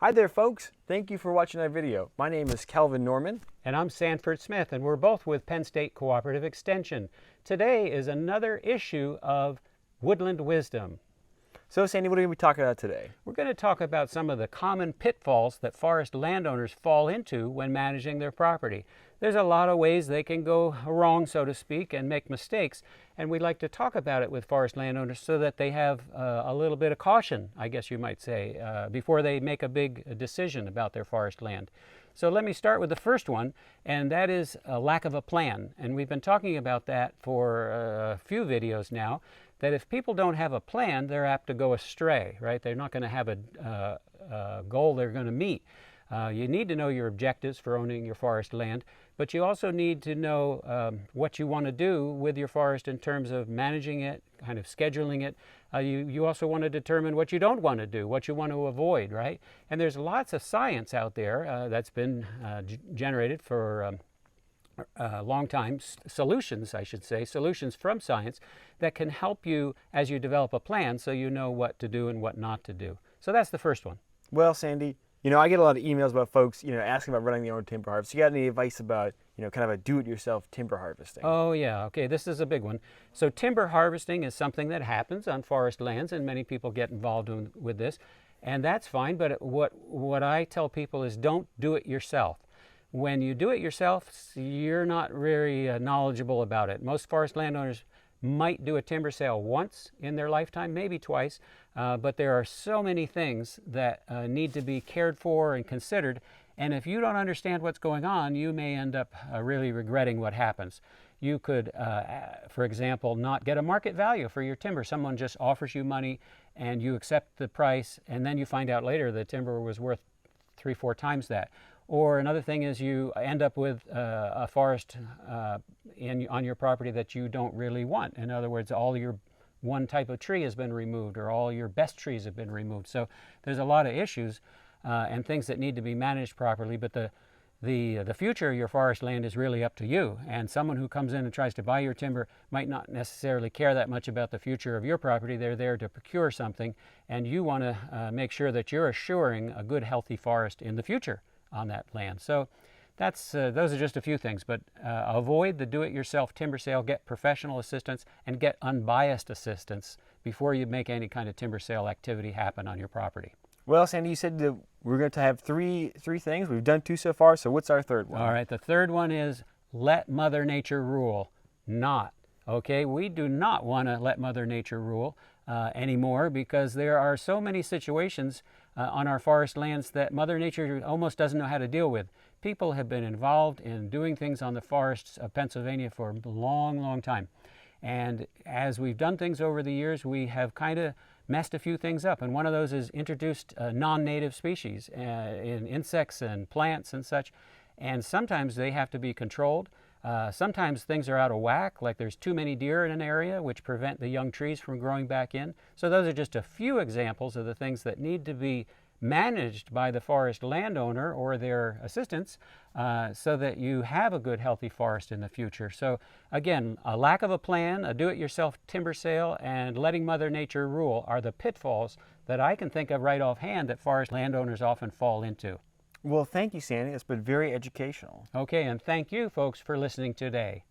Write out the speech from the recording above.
Hi there folks, thank you for watching our video. My name is Kelvin Norman. And I'm Sanford Smith, and we're both with Penn State Cooperative Extension. Today is another issue of Woodland wisdom. So Sandy, what are we going to be talking about today? We're going to talk about some of the common pitfalls that forest landowners fall into when managing their property. There's a lot of ways they can go wrong, so to speak, and make mistakes, and we'd like to talk about it with forest landowners so that they have a little bit of caution, I guess you might say, before they make a big decision about their forest land. So let me start with the first one, and that is a lack of a plan. And we've been talking about that for a few videos now, that if people don't have a plan, they're apt to go astray, right? They're not going to have a goal they're going to meet. You need to know your objectives for owning your forest land, but you also need to know what you want to do with your forest in terms of managing it, kind of scheduling it. You also want to determine what you don't want to do, what you want to avoid, right? And there's lots of science out there that's been generated for a long time, solutions, I should say, solutions from science that can help you as you develop a plan so you know what to do and what not to do. So that's the first one. Well, Sandy, I get a lot of emails about folks, asking about running their own timber harvest. You got any advice about, kind of a do-it-yourself timber harvesting? Oh yeah, okay, this is a big one. So timber harvesting is something that happens on forest lands, and many people get involved with this, and that's fine, but what I tell people is don't do it yourself. When you do it yourself, you're not very knowledgeable about it. Most forest landowners might do a timber sale once in their lifetime, maybe twice, but there are so many things that need to be cared for and considered, and if you don't understand what's going on, you may end up really regretting what happens. You could, for example, not get a market value for your timber. Someone just offers you money and you accept the price, and then you find out later the timber was worth 3-4 times that. Or another thing is you end up with a forest on your property that you don't really want. In other words, all your one type of tree has been removed, or all your best trees have been removed. So there's a lot of issues and things that need to be managed properly, but the future of your forest land is really up to you. And someone who comes in and tries to buy your timber might not necessarily care that much about the future of your property. They're there to procure something, and you want to make sure that you're assuring a good, healthy forest in the future on that land. So those are just a few things, but avoid the do-it-yourself timber sale, get professional assistance, and get unbiased assistance before you make any kind of timber sale activity happen on your property. Well, Sandy, you said that we're going to have three things. We've done 2 so far, so what's our third one? All right, the third one is let Mother Nature rule. Okay, we do not want to let Mother Nature rule anymore, because there are so many situations on our forest lands that Mother Nature almost doesn't know how to deal with. People have been involved in doing things on the forests of Pennsylvania for a long, long time. And as we've done things over the years, we have kind of messed a few things up. And one of those is introduced non-native species in insects and plants and such. And sometimes they have to be controlled. Sometimes things are out of whack, like there's too many deer in an area, which prevent the young trees from growing back in. So those are just a few examples of the things that need to be managed by the forest landowner or their assistants so that you have a good, healthy forest in the future. So again, a lack of a plan, a do-it-yourself timber sale, and letting Mother Nature rule are the pitfalls that I can think of right offhand that forest landowners often fall into. Well, thank you, Sandy. It's been very educational. Okay, and thank you, folks, for listening today.